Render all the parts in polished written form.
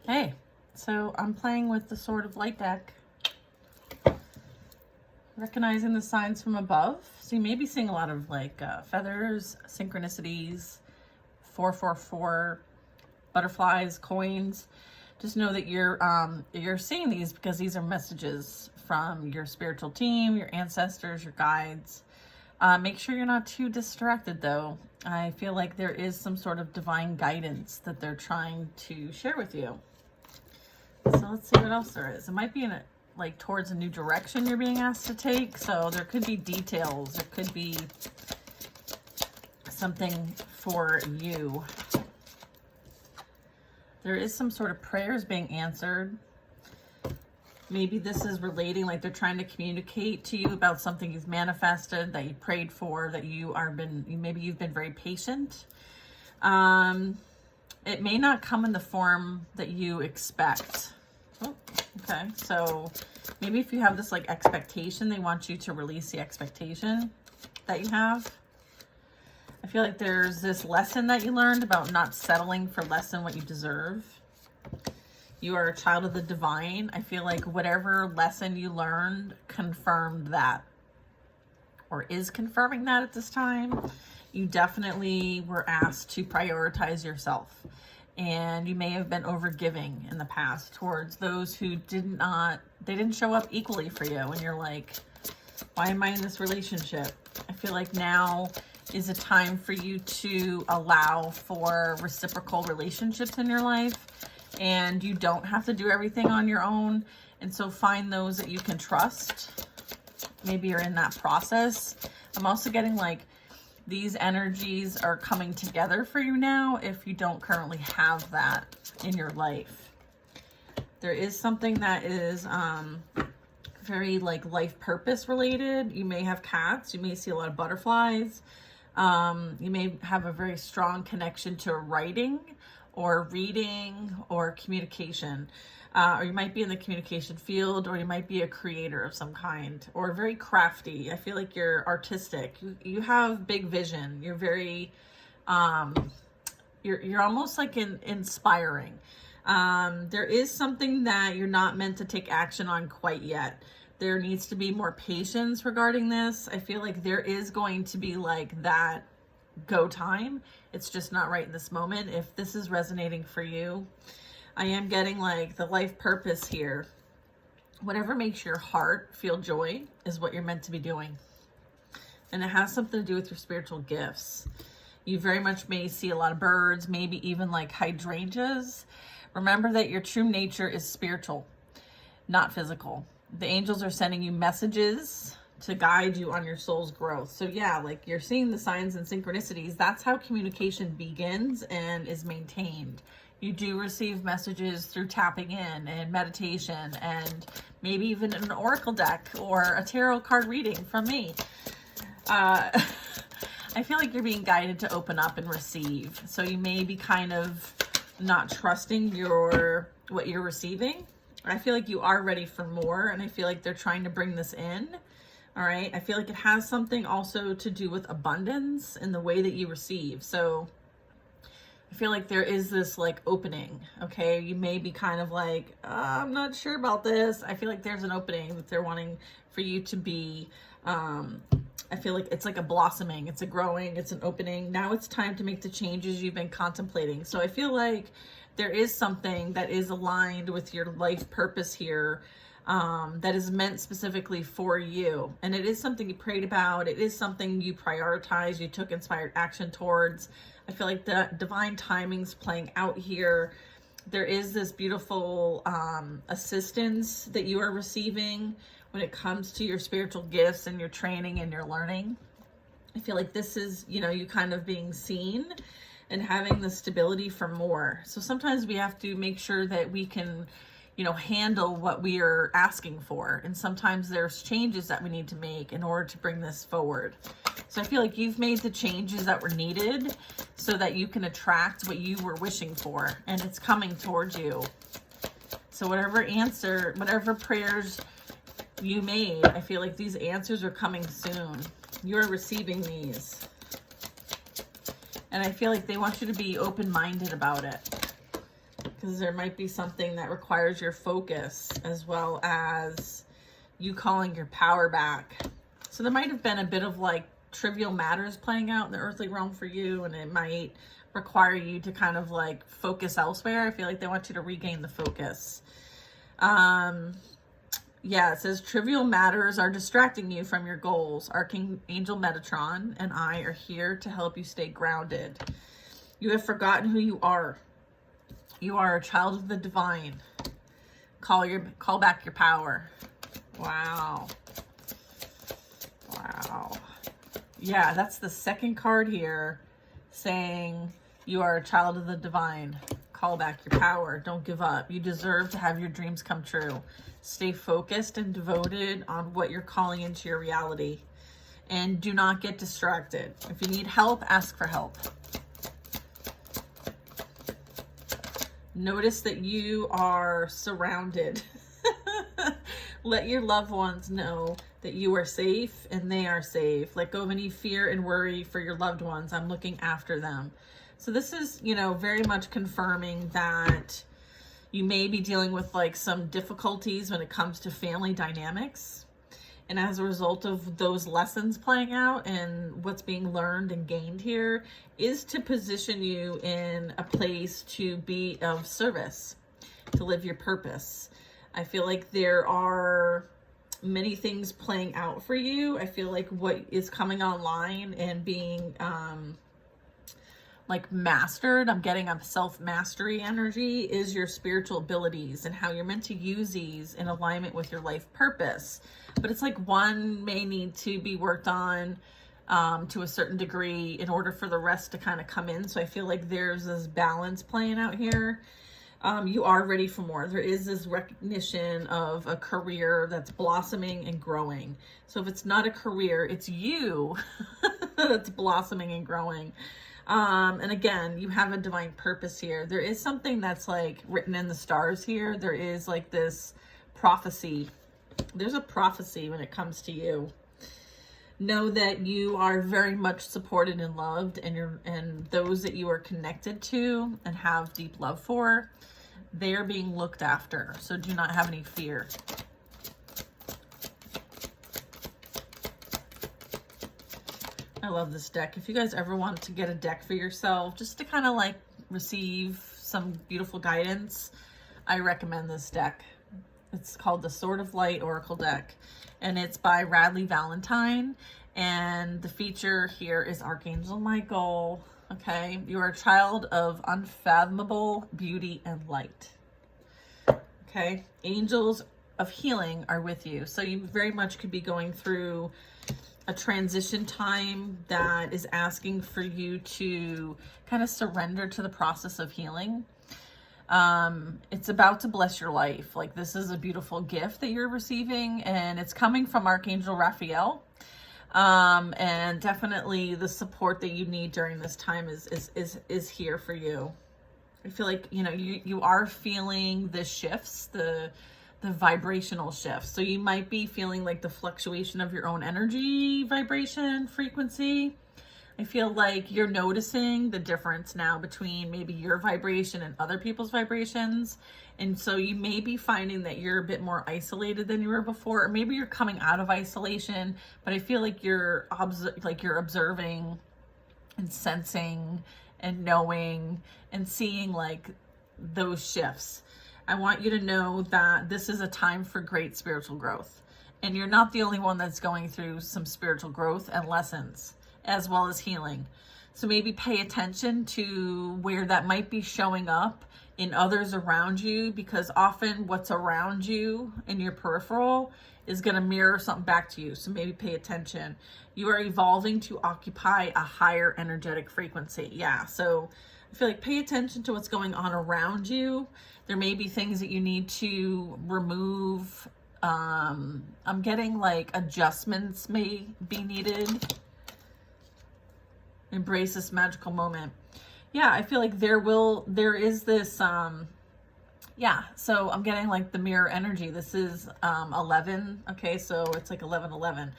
Hey, so I'm playing with the Sword of Light deck, recognizing the signs from above. So you may be seeing a lot of feathers, synchronicities, 444, butterflies, coins. Just know that you're seeing these because these are messages from your spiritual team, your ancestors, your guides. Make sure you're not too distracted though. I feel like there is some sort of divine guidance that they're trying to share with you. So let's see what else there is. It might be towards a new direction you're being asked to take. So there could be details. There could be something for you. There is some sort of prayers being answered. Maybe this is relating, like they're trying to communicate to you about something you've manifested, that you prayed for, that maybe you've been very patient. It may not come in the form that you expect. Oh, okay. So maybe if you have this expectation, they want you to release the expectation that you have. I feel like there's this lesson that you learned about not settling for less than what you deserve. You are a child of the divine. I feel like whatever lesson you learned confirmed that, or is confirming that at this time. You definitely were asked to prioritize yourself. And you may have been overgiving in the past towards those who didn't show up equally for you. And you're like, why am I in this relationship? I feel like now is a time for you to allow for reciprocal relationships in your life. And you don't have to do everything on your own. And so find those that you can trust. Maybe you're in that process. I'm also getting these energies are coming together for you now if you don't currently have that in your life. There is something that is very life purpose related. You may have cats. You may see a lot of butterflies. You may have a very strong connection to writing or reading or communication. Or you might be in the communication field, or you might be a creator of some kind, or very crafty. I feel like you're artistic. You have big vision. You're very, you're almost inspiring. There is something that you're not meant to take action on quite yet. There needs to be more patience regarding this. I feel like there is going to be that go time. It's just not right in this moment. If this is resonating for you, I am getting the life purpose here. Whatever makes your heart feel joy is what you're meant to be doing. And it has something to do with your spiritual gifts. You very much may see a lot of birds, maybe even hydrangeas. Remember that your true nature is spiritual, not physical. The angels are sending you messages to guide you on your soul's growth. So yeah, you're seeing the signs and synchronicities. That's how communication begins and is maintained. You do receive messages through tapping in and meditation, and maybe even an oracle deck or a tarot card reading from me. I feel like you're being guided to open up and receive. So you may be kind of not trusting what you're receiving. I feel like you are ready for more, and I feel like they're trying to bring this in. All right. I feel like it has something also to do with abundance in the way that you receive. So I feel like there is this opening. Okay. You may be kind of I'm not sure about this. I feel like there's an opening that they're wanting for you to be. I feel like it's a blossoming. It's a growing. It's an opening. Now it's time to make the changes you've been contemplating. So I feel like there is something that is aligned with your life purpose here. That is meant specifically for you. And it is something you prayed about. It is something you prioritized. You took inspired action towards. I feel like the divine timing's playing out here. There is this beautiful assistance that you are receiving when it comes to your spiritual gifts and your training and your learning. I feel like this is, you kind of being seen and having the stability for more. So sometimes we have to make sure that we can handle what we are asking for. And sometimes there's changes that we need to make in order to bring this forward. So I feel like you've made the changes that were needed so that you can attract what you were wishing for, and it's coming towards you. So whatever prayers you made, I feel like these answers are coming soon. You're receiving these. And I feel like they want you to be open-minded about it. because there might be something that requires your focus as well as you calling your power back. So there might have been a bit of like trivial matters playing out in the earthly realm for you, and it might require you to kind of like focus elsewhere. I feel like they want you to regain the focus. Yeah, it says trivial matters are distracting you from your goals. Archangel Metatron and I are here to help you stay grounded. You have forgotten who you are. You are a child of the divine. Call back your power. Wow. Wow. Yeah, that's the second card here saying you are a child of the divine. Call back your power. Don't give up. You deserve to have your dreams come true. Stay focused and devoted on what you're calling into your reality. And do not get distracted. If you need help, ask for help. Notice that you are surrounded. Let your loved ones know that you are safe and they are safe. Let go of any fear and worry for your loved ones. I'm looking after them. So this is, you know, very much confirming that you may be dealing with like some difficulties when it comes to family dynamics. And as a result of those lessons playing out and what's being learned and gained here is to position you in a place to be of service, to live your purpose. I feel like there are many things playing out for you. I feel like what is coming online and being like mastered, I'm getting a self-mastery energy, is your spiritual abilities and how you're meant to use these in alignment with your life purpose. But it's like one may need to be worked on to a certain degree in order for the rest to kind of come in. So I feel like there's this balance playing out here. You are ready for more. There is this recognition of a career that's blossoming and growing. So if it's not a career, it's you that's blossoming and growing. And again, you have a divine purpose here. There is something that's like written in the stars here. There is like this prophecy. There's a prophecy when it comes to you. Know that you are very much supported and loved, and those that you are connected to and have deep love for, they are being looked after. So do not have any fear. I love this deck. If you guys ever want to get a deck for yourself, just to kind of like receive some beautiful guidance, I recommend this deck. It's called the Sword of Light Oracle deck, and it's by Radleigh Valentine. And the feature here is Archangel Michael. Okay, you are a child of unfathomable beauty and light. Okay, angels of healing are with you. So you very much could be going through a transition time that is asking for you to kind of surrender to the process of healing. It's about to bless your life. Like, this is a beautiful gift that you're receiving, and it's coming from Archangel Raphael. And definitely the support that you need during this time is here for you. I feel like, you know, you are feeling the shifts, the vibrational shifts. So you might be feeling like the fluctuation of your own energy vibration frequency. I feel like you're noticing the difference now between maybe your vibration and other people's vibrations. And so you may be finding that you're a bit more isolated than you were before, or maybe you're coming out of isolation, but I feel like you're observing and sensing and knowing and seeing like those shifts. I want you to know that this is a time for great spiritual growth. And you're not the only one that's going through some spiritual growth and lessons, as well as healing. So maybe pay attention to where that might be showing up in others around you, because often what's around you in your peripheral is going to mirror something back to you. So maybe pay attention. You are evolving to occupy a higher energetic frequency. Yeah. So I feel like pay attention to what's going on around you. There may be things that you need to remove. I'm getting like adjustments may be needed. Embrace this magical moment. Yeah, I feel like there is this, yeah, so I'm getting like the mirror energy. This is 11, okay, so it's like 11:11.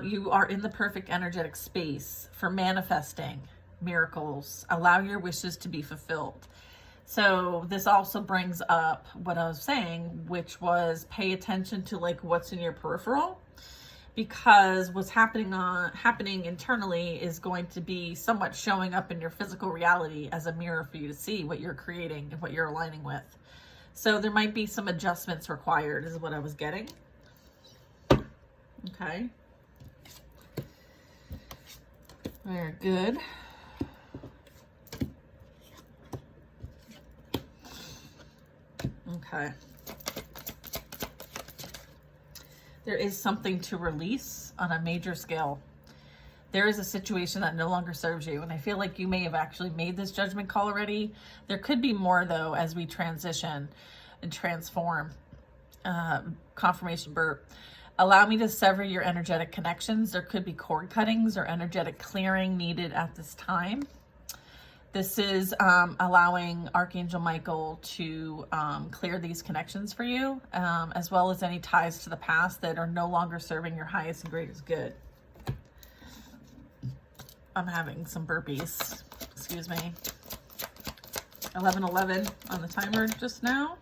You are in the perfect energetic space for manifesting miracles. Allow your wishes to be fulfilled. So this also brings up what I was saying, which was pay attention to like what's in your peripheral, because what's happening internally is going to be somewhat showing up in your physical reality as a mirror for you to see what you're creating and what you're aligning with. So there might be some adjustments required, is what I was getting. Okay. Very good. Okay. There is something to release on a major scale. There is a situation that no longer serves you. And I feel like you may have actually made this judgment call already. There could be more though, as we transition and transform. Confirmation burp. Allow me to sever your energetic connections. There could be cord cuttings or energetic clearing needed at this time. This is allowing Archangel Michael to clear these connections for you, as well as any ties to the past that are no longer serving your highest and greatest good. I'm having some burpees, excuse me. 11:11 on the timer just now.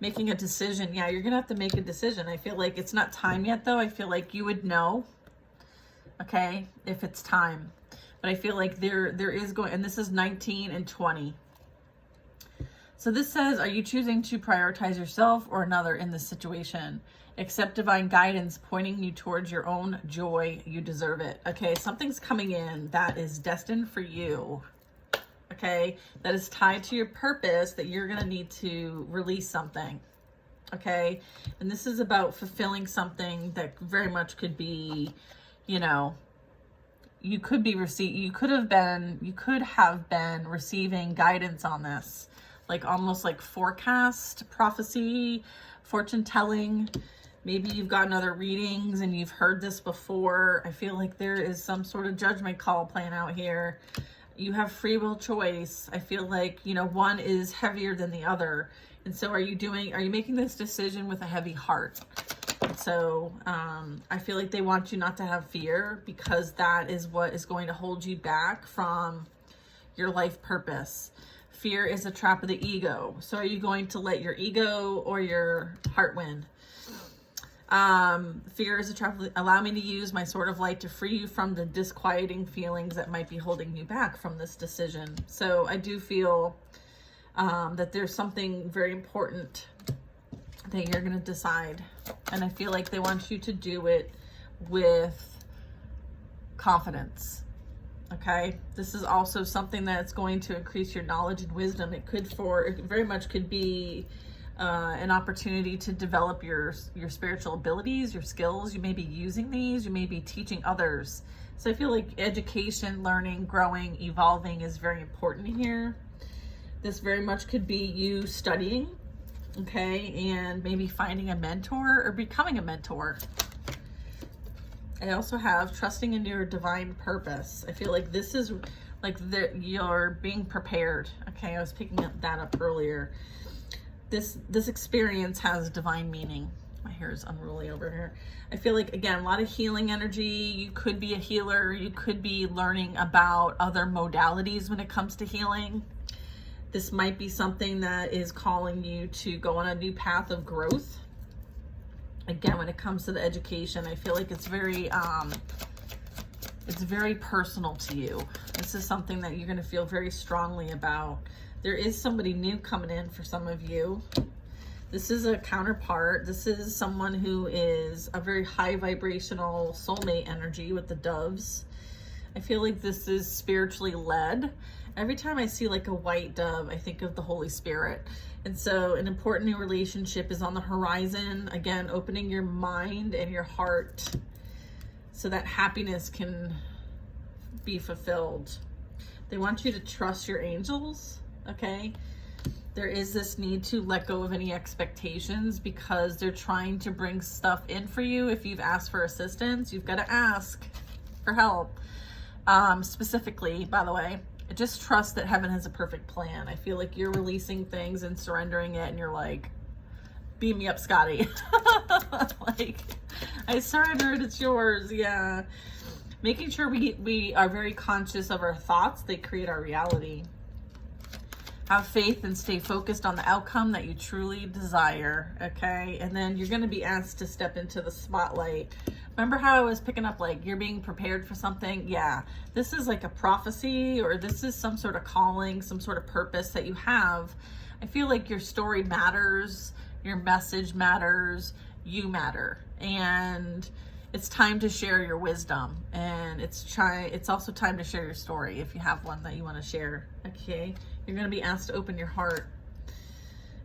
Making a decision. Yeah, you're gonna have to make a decision. I feel like it's not time yet though. I feel like you would know, okay, if it's time. But I feel like there is going, and this is 19 and 20. So this says, are you choosing to prioritize yourself or another in this situation? Accept divine guidance pointing you towards your own joy. You deserve it. Okay, something's coming in that is destined for you. Okay, that is tied to your purpose, that you're going to need to release something. Okay, and this is about fulfilling something that very much could be, you know, you could have been receiving guidance on this, like almost like forecast, prophecy, fortune telling. Maybe you've gotten other readings and you've heard this before. I feel like there is some sort of judgment call playing out here. You have free will choice. I feel like, you know, one is heavier than the other. And so are you making this decision with a heavy heart? So I feel like they want you not to have fear, because that is what is going to hold you back from your life purpose. Fear is a trap of the ego. So are you going to let your ego or your heart win? Fear is a trap. Allow me to use my sword of light to free you from the disquieting feelings that might be holding you back from this decision. So I do feel that there's something very important that you're going to decide. And I feel like they want you to do it with confidence. Okay. This is also something that's going to increase your knowledge and wisdom. It very much could be an opportunity to develop your spiritual abilities, your skills. You may be using these, you may be teaching others. So I feel like education, learning, growing, evolving is very important here. This very much could be you studying, okay, and maybe finding a mentor or becoming a mentor. I also have trusting in your divine purpose. I feel like this is like you're being prepared. Okay, I was picking that up earlier. This experience has divine meaning. My hair is unruly over here. I feel like, again, a lot of healing energy. You could be a healer. You could be learning about other modalities when it comes to healing. This might be something that is calling you to go on a new path of growth. Again, when it comes to the education, I feel like it's very personal to you. This is something that you're going to feel very strongly about. There is somebody new coming in for some of you. This is a counterpart. This is someone who is a very high vibrational soulmate energy with the doves. I feel like this is spiritually led. Every time I see like a white dove, I think of the Holy Spirit. And so an important new relationship is on the horizon. Again, opening your mind and your heart so that happiness can be fulfilled. They want you to trust your angels, okay? There is this need to let go of any expectations because they're trying to bring stuff in for you. If you've asked for assistance, you've got to ask for help. Specifically, by the way, just trust that heaven has a perfect plan. I feel like you're releasing things and surrendering it and you're like, beam me up, Scotty. Like, I surrendered, it's yours. Yeah. Making sure we are very conscious of our thoughts. They create our reality. Have faith and stay focused on the outcome that you truly desire, okay? And then you're going to be asked to step into the spotlight. Remember how I was picking up, like, you're being prepared for something? Yeah, this is like a prophecy, or this is some sort of calling, some sort of purpose that you have. I feel like your story matters, your message matters, you matter. And it's time to share your wisdom, and it's also time to share your story if you have one that you want to share, okay? You're going to be asked to open your heart.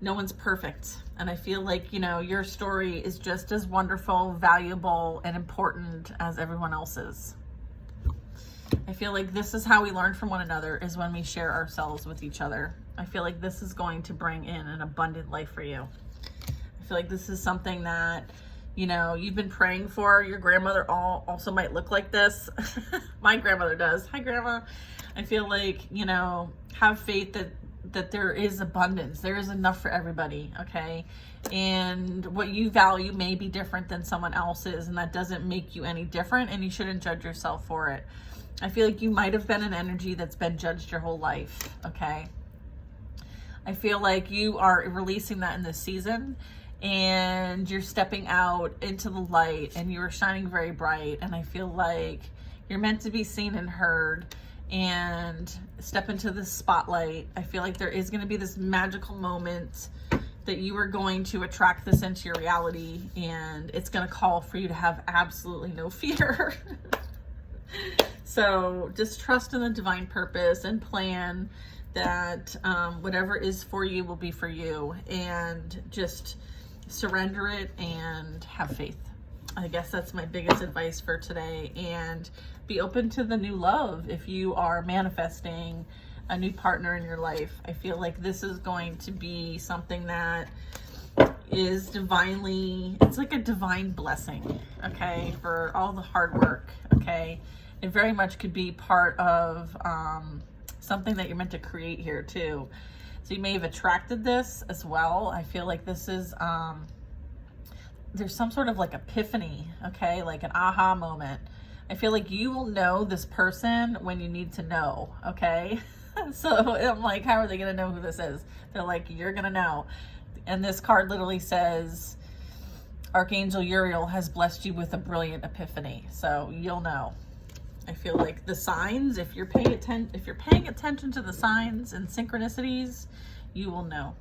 No one's perfect. And I feel like, you know, your story is just as wonderful, valuable, and important as everyone else's. I feel like this is how we learn from one another, is when we share ourselves with each other. I feel like this is going to bring in an abundant life for you. I feel like this is something that, you know, you've been praying for. Your grandmother also might look like this. My grandmother does. Hi, Grandma. I feel like, you know, have faith that there is abundance. There is enough for everybody, okay? And what you value may be different than someone else's, and that doesn't make you any different, and you shouldn't judge yourself for it. I feel like you might have been an energy that's been judged your whole life, okay? I feel like you are releasing that in this season, and you're stepping out into the light, and you are shining very bright, and I feel like you're meant to be seen and heard, and step into the spotlight. I feel like there is going to be this magical moment that you are going to attract this into your reality, and it's going to call for you to have absolutely no fear. So just trust in the divine purpose and plan that whatever is for you will be for you, and just surrender it and have faith. I guess that's my biggest advice for today. And be open to the new love if you are manifesting a new partner in your life. I feel like this is going to be something that is divinely, it's like a divine blessing, okay, for all the hard work, okay? It very much could be part of something that you're meant to create here too. So you may have attracted this as well. I feel like this is, there's some sort of like epiphany, okay? Like an aha moment. I feel like you will know this person when you need to know, okay? So I'm like, how are they going to know who this is? They're like, you're going to know. And this card literally says, Archangel Uriel has blessed you with a brilliant epiphany. So you'll know. I feel like the signs, if you're paying attention to the signs and synchronicities, you will know.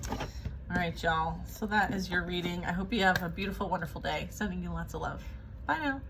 All right, y'all. So that is your reading. I hope you have a beautiful, wonderful day. Sending you lots of love. Bye now.